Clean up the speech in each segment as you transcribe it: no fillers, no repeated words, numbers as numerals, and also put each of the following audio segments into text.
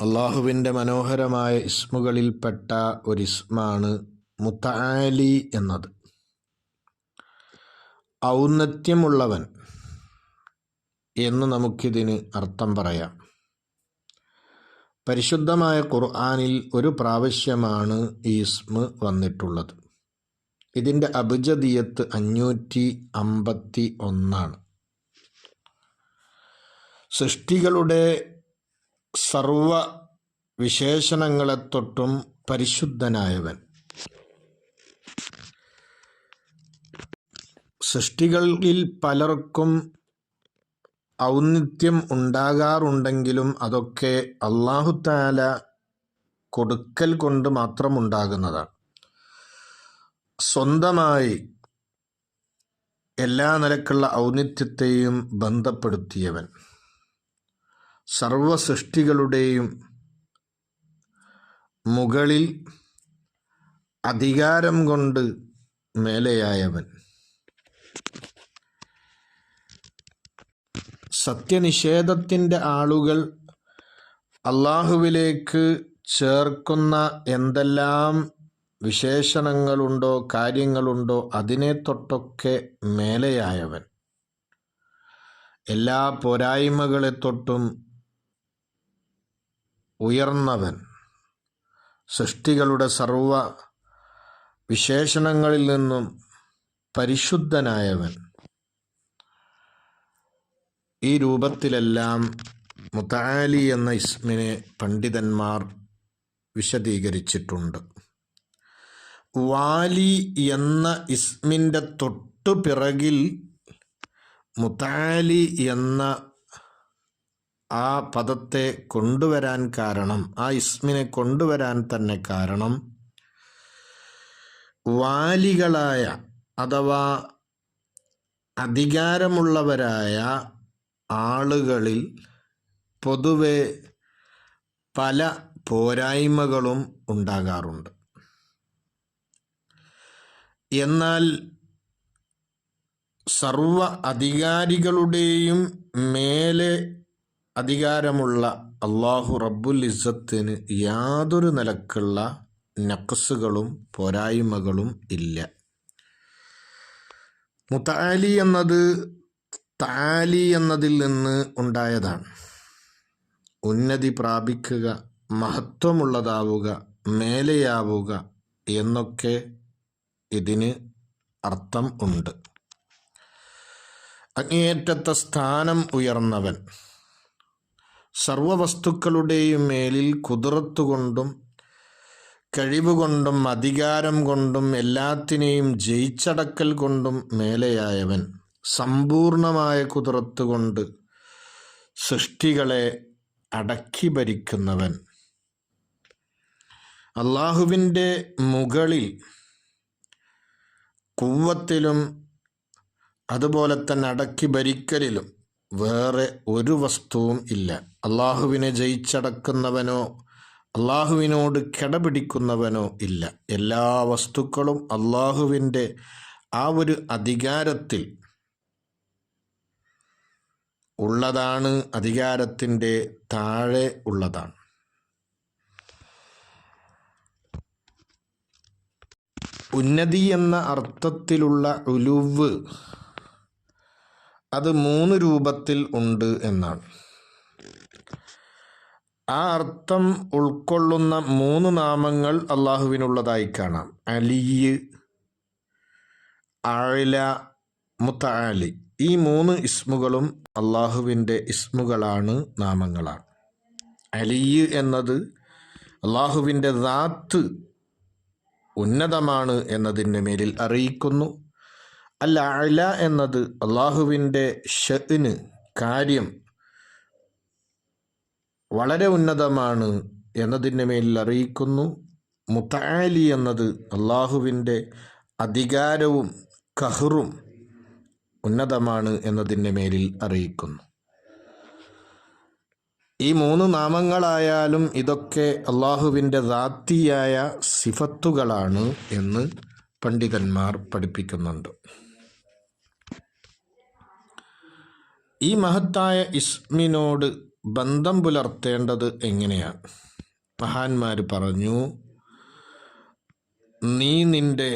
അള്ളാഹുവിൻ്റെ മനോഹരമായ ഇസ്മുകളിൽപ്പെട്ട ഒരു ഇസ്മാണ് മുതആലി എന്നത്. ഔന്നത്യമുള്ളവൻ എന്ന് നമുക്കിതിന് അർത്ഥം പറയാം. പരിശുദ്ധമായ ഖുർആനിൽ ഒരു പ്രാവശ്യമാണ് ഈ ഇസ്മ് വന്നിട്ടുള്ളത്. ഇതിൻ്റെ അബ്ജദിയത്ത് 551. സൃഷ്ടികളുടെ സർവ വിശേഷണങ്ങളെ തൊട്ടും പരിശുദ്ധനായവൻ. സൃഷ്ടികളിൽ പലർക്കും ഔന്നിത്യം ഉണ്ടാകാറുണ്ടെങ്കിലും അതൊക്കെ അല്ലാഹു തആല കൊടുക്കൽ കൊണ്ട് മാത്രമുണ്ടാകുന്നതാണ്. സ്വന്തമായി എല്ലാ നിലക്കുള്ള ഔന്നിത്യത്തെയും ബന്ധപ്പെടുത്തിയവൻ, സർവ സൃഷ്ടികളുടെയും മുകളിൽ അധികാരം കൊണ്ട് മേലെയായവൻ, സത്യനിഷേധത്തിൻ്റെ ആളുകൾ അള്ളാഹുവിലേക്ക് ചേർക്കുന്ന എന്തെല്ലാം വിശേഷണങ്ങളുണ്ടോ കാര്യങ്ങളുണ്ടോ അതിനെ തൊട്ടൊക്കെ മേലെയായവൻ, എല്ലാ പോരായ്മകളെ തൊട്ടും ഉയർന്നവൻ, സൃഷ്ടികളുടെ സർവ വിശേഷണങ്ങളിൽ നിന്നും പരിശുദ്ധനായവൻ. ഈ രൂപത്തിലെല്ലാം മുതആലി എന്ന ഇസ്മിനെ പണ്ഡിതന്മാർ വിശദീകരിച്ചിട്ടുണ്ട്. വാലി എന്ന ഇസ്മിൻ്റെ തൊട്ടു പിറകിൽ മുതആലി എന്ന ആ പദത്തെ കൊണ്ടുവരാൻ കാരണം, ആ ഇസ്മിനെ കൊണ്ടുവരാൻ തന്നെ കാരണം, വാലികളായ അഥവാ അധികാരമുള്ളവരായ ആളുകളിൽ പൊതുവെ പല പോരായ്മകളും ഉണ്ടാകാറുണ്ട്. എന്നാൽ സർവ അധികാരികളുടെയും മേലെ അധികാരമുള്ള അല്ലാഹു റബ്ബുൽ ഇസ്സത്തിന് യാതൊരു നിലക്കുള്ള നഖ്സുകളും പോരായ്മകളും ഇല്ല. മുതആലി എന്നത് തആലി എന്നതിൽ നിന്ന് ഉണ്ടായതാണ്. ഉന്നതി പ്രാപിക്കുക, മഹത്വമുള്ളതാവുക, മേലെയാവുക എന്നൊക്കെ ഇതിന് അർത്ഥം ഉണ്ട്. അങ്ങേയറ്റത്തെ സ്ഥാനം ഉയർന്നവൻ, സർവവസ്തുക്കളുടെയും മേലിൽ ഖുദ്റത്തുകൊണ്ടും കഴിവുകൊണ്ടും അധികാരം കൊണ്ടും എല്ലാത്തിനെയും ജയിച്ചടക്കൽ കൊണ്ടും മേലെയായവൻ, സമ്പൂർണമായ ഖുദ്റത്ത് കൊണ്ട് സൃഷ്ടികളെ അടക്കി ഭരിക്കുന്നവൻ, അള്ളാഹുവിൻ്റെ മുകളിൽ ഖുവ്വത്തിലും അതുപോലെ തന്നെ അടക്കി ഭരിക്കലിലും വേറെ ഒരു വസ്തുവും ഇല്ല. അള്ളാഹുവിനെ ജയിച്ചടക്കുന്നവനോ അള്ളാഹുവിനോട് കിടപിടിക്കുന്നവനോ ഇല്ല. എല്ലാ വസ്തുക്കളും അള്ളാഹുവിൻ്റെ ആ ഒരു അധികാരത്തിൽ ഉള്ളതാണ്, അധികാരത്തിൻ്റെ താഴെ ഉള്ളതാണ്. ഉന്നതി എന്ന അർത്ഥത്തിലുള്ള ഉലുവ് അത് 3 രൂപത്തിൽ ഉണ്ട് എന്നാണ്. ആ അർത്ഥം ഉൾക്കൊള്ളുന്ന 3 നാമങ്ങൾ അള്ളാഹുവിനുള്ളതായി കാണാം. അലിയ്, അഅ്ല, മുതആലി. ഈ 3 ഇസ്മുകളും അള്ളാഹുവിൻ്റെ ഇസ്മുകളാണ്, നാമങ്ങളാണ്. അലിയ് എന്നത് അള്ളാഹുവിൻ്റെ ദാത്ത് ഉന്നതമാണ് എന്നതിൻ്റെ മേലിൽ അറിയിക്കുന്നു. അൽ അഅ്ല എന്നത് അള്ളാഹുവിൻ്റെ ഷഅ്ന്, കാര്യം വളരെ ഉന്നതമാണ് എന്നതിൻ്റെ മേലിൽ അറിയിക്കുന്നു. മുതആലി എന്നത് അള്ളാഹുവിൻ്റെ അധികാരവും ഖഹ്റും ഉന്നതമാണ് എന്നതിൻ്റെ മേലിൽ അറിയിക്കുന്നു. ഈ 3 നാമങ്ങളായാലും ഇതൊക്കെ അള്ളാഹുവിൻ്റെ ദാത്തിയായ സിഫത്തുകളാണ് എന്ന് പണ്ഡിതന്മാർ പഠിപ്പിക്കുന്നുണ്ട്. ഈ മഹത്തായ ഇസ്മിനോട് ബന്ധം പുലർത്തേണ്ടത് എങ്ങനെയാണ്? മഹാന്മാർ പറഞ്ഞു, നീ നിന്റെ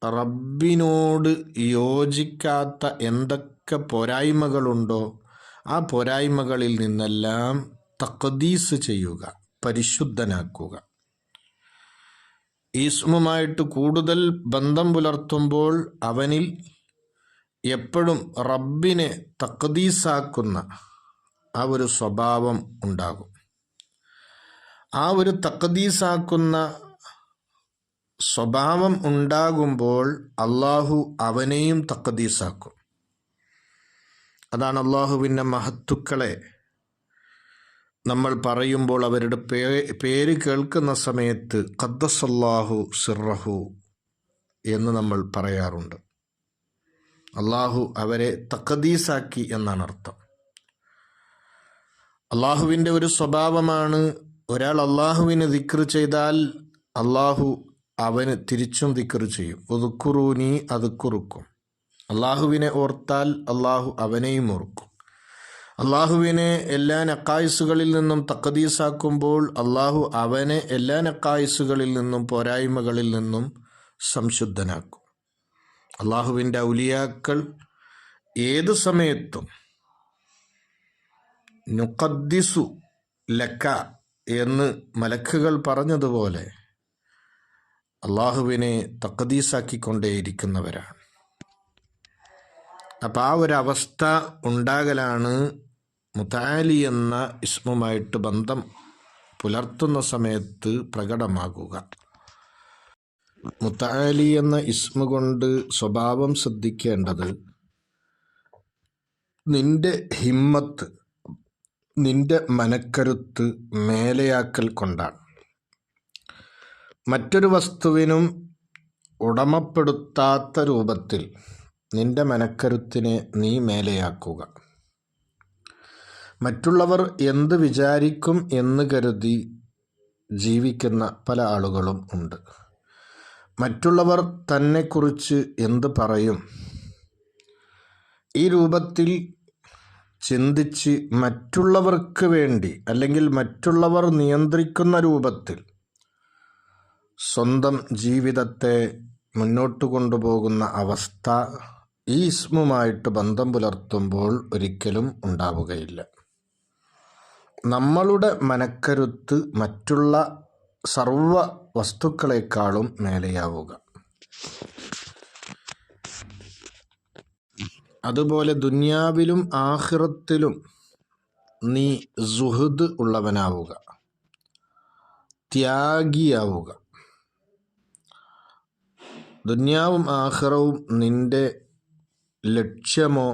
റബ്ബിനോട് യോജിക്കാത്ത എന്തൊക്കെ പോരായ്മകളുണ്ടോ ആ പോരായ്മകളിൽ നിന്നെല്ലാം തഖ്ദീസ് ചെയ്യുക, പരിശുദ്ധനാക്കുക. ഈസ്മുമായിട്ട് കൂടുതൽ ബന്ധം പുലർത്തുമ്പോൾ അവനിൽ എപ്പോഴും റബ്ബിനെ തഖ്ദീസാക്കുന്ന ആ ഒരു സ്വഭാവം ഉണ്ടാകും. ആ ഒരു തഖ്ദീസാക്കുന്ന സ്വഭാവം ഉണ്ടാകുമ്പോൾ അള്ളാഹു അവനെയും തഖ്ദീസാക്കും. അതാണ് അള്ളാഹുവിൻ്റെ മഹത്തുക്കളെ നമ്മൾ പറയുമ്പോൾ അവരുടെ പേര് കേൾക്കുന്ന സമയത്ത് ഖദ്ദസല്ലാഹു സിർറഹു എന്ന് നമ്മൾ പറയാറുണ്ട്. അള്ളാഹു അവരെ തഖ്ദീസാക്കി എന്നാണ് അർത്ഥം. അള്ളാഹുവിൻ്റെ ഒരു സ്വഭാവമാണ്, ഒരാൾ അള്ളാഹുവിനെ ദിക്ർ ചെയ്താൽ അള്ളാഹു അവന് തിരിച്ചും ദിക്ർ ചെയ്യും. ഉദ്കുറൂനി അദ്കുറുക്കും. അള്ളാഹുവിനെ ഓർത്താൽ അള്ളാഹു അവനെയും ഓർക്കും. അള്ളാഹുവിനെ എല്ലാ നക്കായിസുകളിൽ നിന്നും തഖ്ദീസാക്കുമ്പോൾ അള്ളാഹു അവനെ എല്ലാ നക്കായിസുകളിൽ നിന്നും പോരായ്മകളിൽ നിന്നും സംശുദ്ധനാക്കും. അള്ളാഹുവിൻ്റെ ഔലിയാക്കൾ ഏതു സമയത്തും നുഖദ്ദിസു ലക്ക എന്ന് മലക്കുകൾ പറഞ്ഞതുപോലെ അള്ളാഹുവിനെ തഖ്ദീസാക്കിക്കൊണ്ടേയിരിക്കുന്നവരാണ്. അപ്പം ആ ഒരവസ്ഥ ഉണ്ടാകലാണ് മുതആലി എന്ന ഇസ്മുമായിട്ട് ബന്ധം പുലർത്തുന്ന സമയത്ത് പ്രകടമാകുക. മുതആലി എന്ന ഇസ്മു കൊണ്ട് സ്വഭാവം ശ്രദ്ധിക്കേണ്ടത്, നിന്റെ ഹിമ്മത്ത്, നിന്റെ മനക്കരുത്ത് മേലെയാക്കൽ കൊണ്ടാണ്. മറ്റൊരു വസ്തുവിനും ഉടമപ്പെടുത്താത്ത രൂപത്തിൽ നിന്റെ മനക്കരുത്തിനെ നീ മേലെയാക്കുക. മറ്റുള്ളവർ എന്ത് വിചാരിക്കും എന്ന് കരുതി ജീവിക്കുന്ന പല ആളുകളും ഉണ്ട്. മറ്റുള്ളവർ തന്നെക്കുറിച്ച് എന്ത് പറയും, ഈ രൂപത്തിൽ ചിന്തിച്ച് മറ്റുള്ളവർക്ക് വേണ്ടി അല്ലെങ്കിൽ മറ്റുള്ളവർ നിയന്ത്രിക്കുന്ന രൂപത്തിൽ സ്വന്തം ജീവിതത്തെ മുന്നോട്ട് കൊണ്ടുപോകുന്ന അവസ്ഥ ഈ ഇസ്മുമായിട്ട് ബന്ധം പുലർത്തുമ്പോൾ ഒരിക്കലും ഉണ്ടാവുകയില്ല. നമ്മളുടെ മനക്കരുത്ത് മറ്റുള്ള സർവ വസ്തുക്കളെക്കാളും മേലെയാവുക. അതുപോലെ ദുനിയാവിലും ആഖിറത്തിലും നീ സുഹദ് ഉള്ളവനാവുക, ത്യാഗിയാവുക. ദുനിയാവും ആഖിറവും നിന്റെ ലക്ഷ്യമോ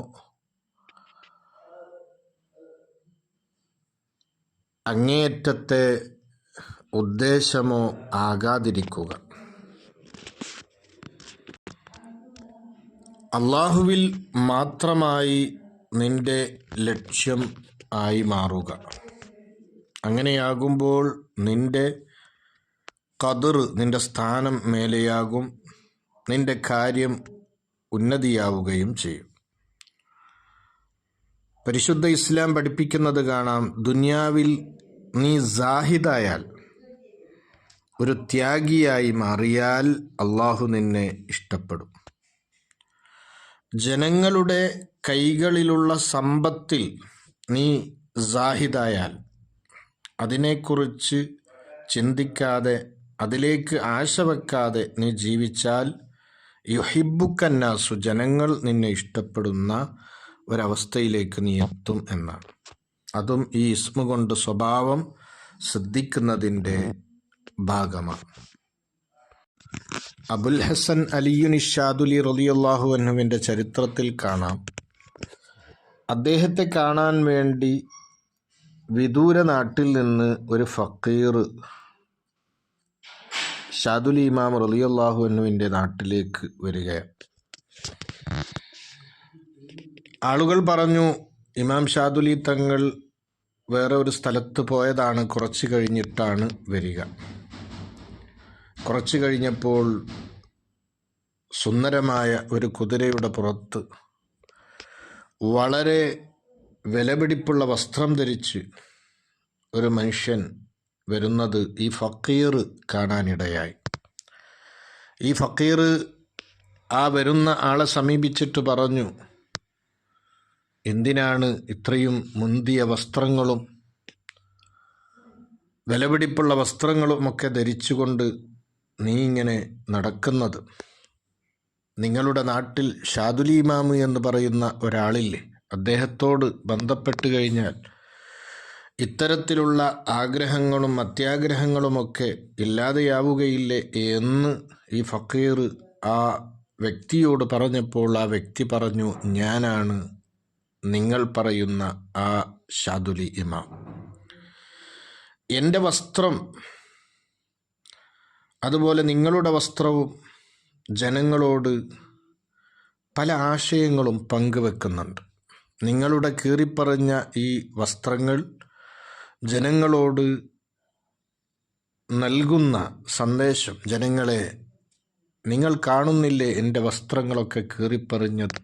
അങ്ങേയറ്റത്തെ ഉദ്ദേശമോ ആകാതിരിക്കുക. അള്ളാഹുവിൽ മാത്രമായി നിന്റെ ലക്ഷ്യം ആയി മാറുക. അങ്ങനെയാകുമ്പോൾ നിന്റെ ഖദർ, നിന്റെ സ്ഥാനം മേലെയാകും, നിന്റെ കാര്യം ഉന്നതിയാവുകയും ചെയ്യും. പരിശുദ്ധ ഇസ്ലാം പഠിപ്പിക്കുന്നത് കാണാം, ദുനിയാവിൽ നീ സാഹിദായാൽ, ഒരു ത്യാഗിയായി മാറിയാൽ അള്ളാഹു നിന്നെ ഇഷ്ടപ്പെടും. ജനങ്ങളുടെ കൈകളിലുള്ള സമ്പത്തിൽ നീ സാഹിദായാൽ, അതിനെക്കുറിച്ച് ചിന്തിക്കാതെ അതിലേക്ക് ആശ വെക്കാതെ നീ ജീവിച്ചാൽ യുഹിബ്ബുക്കന്നാസു, ജനങ്ങൾ നിന്നെ ഇഷ്ടപ്പെടുന്ന ഒരവസ്ഥയിലേക്ക് നീ എത്തും എന്നാണ്. അതും ഈ ഇസ്മു കൊണ്ട് സ്വഭാവം ശ്രദ്ധിക്കുന്നതിൻ്റെ ഭാഗമാണ്. അബുൽ ഹസൻ അലിയുൻ ഷാദുലി റളിയല്ലാഹു അൻഹുവിൻ്റെ ചരിത്രത്തിൽ കാണാം, അദ്ദേഹത്തെ കാണാൻ വേണ്ടി വിദൂര നാട്ടിൽ നിന്ന് ഒരു ഫക്കീർ ഷാദുലി ഇമാം റളിയല്ലാഹു അൻഹുവിൻ്റെ നാട്ടിലേക്ക് വരികയാണ്. ആളുകൾ പറഞ്ഞു, ഇമാം ഷാദുലി തങ്ങൾ വേറെ ഒരു സ്ഥലത്ത് പോയതാണ്, കുറച്ച് കഴിഞ്ഞിട്ടാണ് വരിക. കുറച്ച് കഴിഞ്ഞപ്പോൾ സുന്ദരമായ ഒരു കുതിരയുടെ പുറത്ത് വളരെ വിലപിടിപ്പുള്ള വസ്ത്രം ധരിച്ച് ഒരു മനുഷ്യൻ വരുന്നത് ഈ ഫക്കീർ കാണാനിടയായി. ഈ ഫക്കീർ ആ വരുന്ന ആളെ സമീപിച്ചിട്ട് പറഞ്ഞു, എന്തിനാണ് ഇത്രയും മുന്തിയ വസ്ത്രങ്ങളും വിലപിടിപ്പുള്ള വസ്ത്രങ്ങളുമൊക്കെ ധരിച്ചുകൊണ്ട് നീ ഇങ്ങനെ നടക്കുന്നത്? നിങ്ങളുടെ നാട്ടിൽ ഷാദുലി ഇമാമ് എന്ന് പറയുന്ന ഒരാളില്ലേ, അദ്ദേഹത്തോട് ബന്ധപ്പെട്ട് കഴിഞ്ഞാൽ ഇത്തരത്തിലുള്ള ആഗ്രഹങ്ങളും അത്യാഗ്രഹങ്ങളുമൊക്കെ ഇല്ലാതെയാവുകയില്ലേ എന്ന് ഈ ഫക്കീർ ആ വ്യക്തിയോട് പറഞ്ഞപ്പോൾ ആ വ്യക്തി പറഞ്ഞു, ഞാനാണ് നിങ്ങൾ പറയുന്ന ആ ഷാദുലി ഇമാം. എൻ്റെ വസ്ത്രം അതുപോലെ നിങ്ങളുടെ വസ്ത്രവും ജനങ്ങളോട് പല ആശയങ്ങളും പങ്കുവെക്കുന്നുണ്ട്. നിങ്ങളുടെ കീറിപ്പറഞ്ഞ ഈ വസ്ത്രങ്ങൾ ജനങ്ങളോട് നൽകുന്ന സന്ദേശം, ജനങ്ങളെ നിങ്ങൾ കാണുന്നില്ലേ എൻ്റെ വസ്ത്രങ്ങളൊക്കെ കീറിപ്പറിഞ്ഞത്,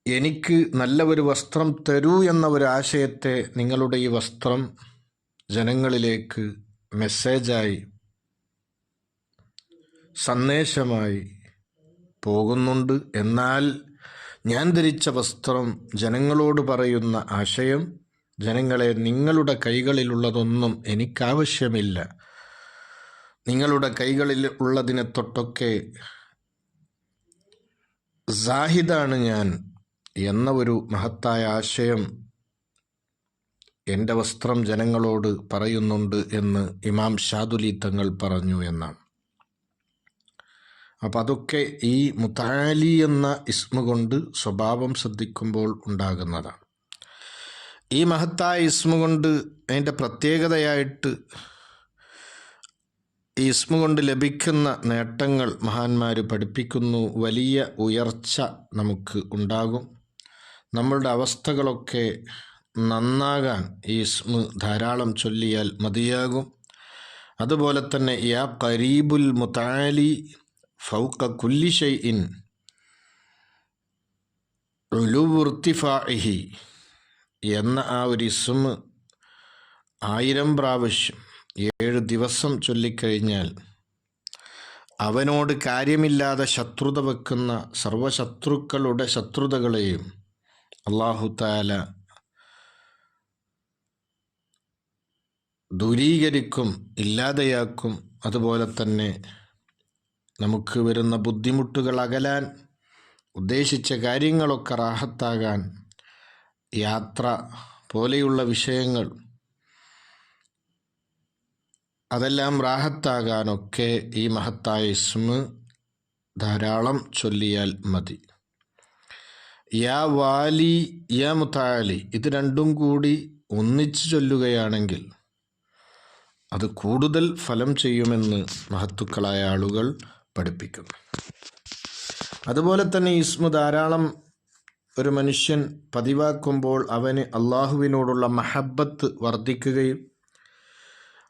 എനിക്ക് നല്ല ഒരു വസ്ത്രം തരൂ എന്ന ഒരു ആശയത്തെ നിങ്ങളുടെ ഈ വസ്ത്രം ജനങ്ങളിലേക്ക് മെസ്സേജായി സന്ദേശമായി പോകുന്നുണ്ട്. എന്നാൽ ഞാൻ ധരിച്ച വസ്ത്രം ജനങ്ങളോട് പറയുന്ന ആശയം, ജനങ്ങളെ നിങ്ങളുടെ കൈകളിലുള്ളതൊന്നും എനിക്കാവശ്യമില്ല, നിങ്ങളുടെ കൈകളിൽ ഉള്ളതിനെ തൊട്ടൊക്കെ സാഹിദാണ് ഞാൻ എന്ന ഒരു മഹത്തായ ആശയം എൻ്റെ വസ്ത്രം ജനങ്ങളോട് പറയുന്നുണ്ട് എന്ന് ഇമാം ഷാദുലി തങ്ങൾ പറഞ്ഞു എന്നാണ്. അപ്പം അതൊക്കെ ഈ മുതആലി എന്ന ഇസ്മ കൊണ്ട് സ്വഭാവം ശ്രദ്ധിക്കുമ്പോൾ ഉണ്ടാകുന്നതാണ്. ഈ മഹത്തായ ഇസ്മ കൊണ്ട് അതിൻ്റെ പ്രത്യേകതയായിട്ട് ഈ ഇസ്മ കൊണ്ട് ലഭിക്കുന്ന നേട്ടങ്ങൾ മഹാന്മാർ പഠിപ്പിക്കുന്നു. വലിയ ഉയർച്ച നമുക്ക് ഉണ്ടാകും. നമ്മളുടെ അവസ്ഥകളൊക്കെ നന്നാകാൻ ഈ ഇസ്മ ധാരാളം ചൊല്ലിയാൽ മതിയാകും. അതുപോലെ തന്നെ യാ ഖരീബുൽ മുതആലി ഫൗക കുല്ലി ഷൈഇൻ ഉലുവു ഇർതിഫാഇഹി എന്ന ആ ഒരു ഇസ്മ 1000 പ്രാവശ്യം 7 ദിവസം ചൊല്ലിക്കഴിഞ്ഞാൽ അവനോട് കാര്യമില്ലാതെ ശത്രുത വെക്കുന്ന സർവശത്രുക്കളുടെ ശത്രുതകളെയും അല്ലാഹു തആല ദൂരീകരിക്കും, ഇല്ലാതെയാക്കും. അതുപോലെ തന്നെ നമുക്ക് വരുന്ന ബുദ്ധിമുട്ടുകൾ അകലാൻ, ഉദ്ദേശിച്ച കാര്യങ്ങളൊക്കെ റാഹത്താകാൻ, യാത്ര പോലെയുള്ള വിഷയങ്ങൾ അതെല്ലാം റാഹത്താകാനൊക്കെ ഈ മഹത്തായ ഇസ്മ ധാരാളം ചൊല്ലിയാൽ മതി. യാ വാലി യാ മുതആലി ഇത് രണ്ടും കൂടി ഒന്നിച്ച് ചൊല്ലുകയാണെങ്കിൽ അത് കൂടുതൽ ഫലം ചെയ്യുമെന്ന് മഹത്തുക്കളായ ആളുകൾ പഠിപ്പിക്കുന്നു. അതുപോലെ തന്നെ ഇസ്മ ധാരാളം ഒരു മനുഷ്യൻ പതിവാക്കുമ്പോൾ അവന് അള്ളാഹുവിനോടുള്ള മഹബത്ത് വർദ്ധിക്കുകയും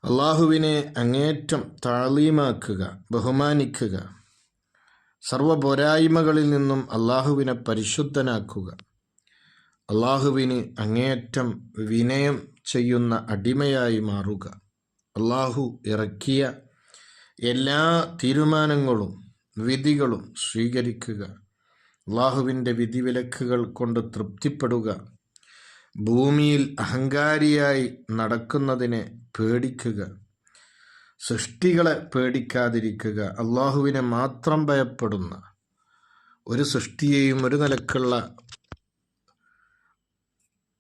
അള്ളാഹുവിനെ അങ്ങേറ്റം താളീമാക്കുക, ബഹുമാനിക്കുക, സർവ പോരായ്മകളിൽ നിന്നും അള്ളാഹുവിനെ പരിശുദ്ധനാക്കുക, അള്ളാഹുവിന് അങ്ങേയറ്റം വിനയം ചെയ്യുന്ന അടിമയായി മാറുക, അള്ളാഹു ഇറക്കിയ എല്ലാ തീരുമാനങ്ങളും വിധികളും സ്വീകരിക്കുക, അള്ളാഹുവിൻ്റെ വിധിവിലക്കുകൾ കൊണ്ട് തൃപ്തിപ്പെടുക, ഭൂമിയിൽ അഹങ്കാരിയായി നടക്കുന്നതിനെ പേടിക്കുക, സൃഷ്ടികളെ പേടിക്കാതിരിക്കുക, അള്ളാഹുവിനെ മാത്രം ഭയപ്പെടുന്ന, ഒരു സൃഷ്ടിയെയും ഒരു നിലക്കുള്ള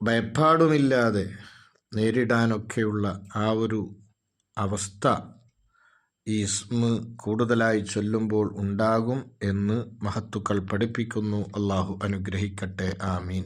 ഭയപ്പാടുമില്ലാതെ നേരിടാനൊക്കെയുള്ള ആ ഒരു അവസ്ഥ ഈ ഇസ്മ കൂടുതലായി ചൊല്ലുമ്പോൾ ഉണ്ടാകും എന്ന് മഹത്തുക്കൾ പഠിപ്പിക്കുന്നു. അള്ളാഹു അനുഗ്രഹിക്കട്ടെ. ആമീൻ.